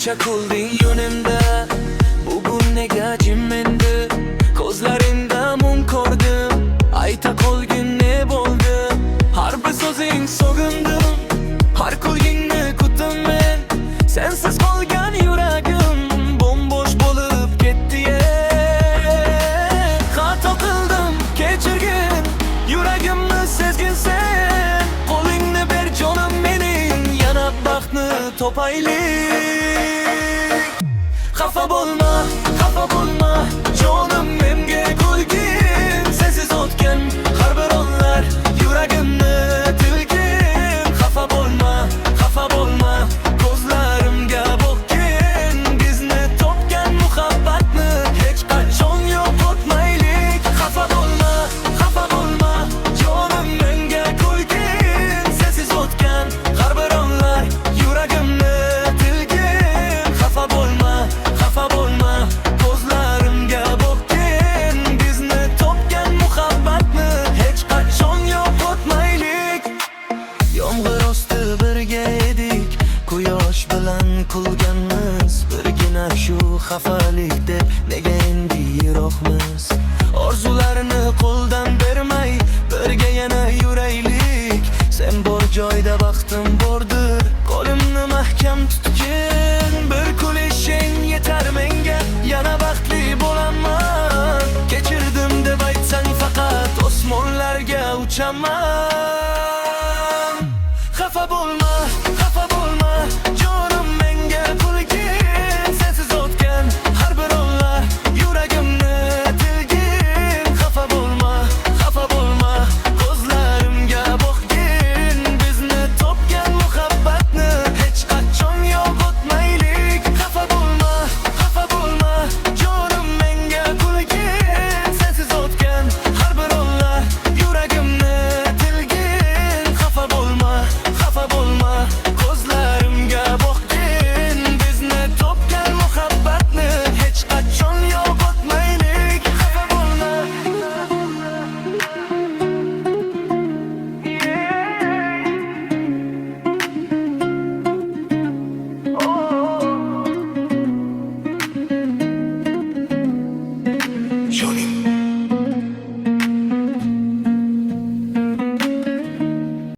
Necha kulding yonimda, bugun nega jimmendi? Ko'zlaringda mung ko'rdim, ayta qolgin ne bo'ldi? Har bir so'zing so'gindim, har kulgingni kutdim men. Sensiz qolgan yuragim bombosh bo'lib ketdi. Xato qildim, kechirgin, yuragimni sezgin sen. Qo'lingni ber jonim mening, yana baxtni topaylik. Xafa bo'lma, jonim menga kulgin. Sensiz o'tgan har bir onlar yuragimni tilgin. Xafa bo'lma, ko'zlarimga boqgin. Bizni topgan muhabbatni hech qachon yo'qotmaylik. Xafa bo'lma, jonim menga kulgin. Sensiz o'tgan har bir onlar yuragimni tilgin. Xafa bo'lma, ko'zlarimga boqgin. Bizni topgan muhabbatni hech qachon yo'qotmaylik. Yomg'ir osti birga edik, quyosh bilan kulganmiz. Birgina shu xafalik deb nega endi yiroqmiz? Orzularni qo'ldan bermay birga yana yuraylik. Sen bor joyda baxtim bordir, qo'limni mahkam tutgin. Bir kulishing yetar menga, yana baxtli bo'laman. Kechirdim deb aytsang faqat osmonlarga uchaman. Xafa bo'lma,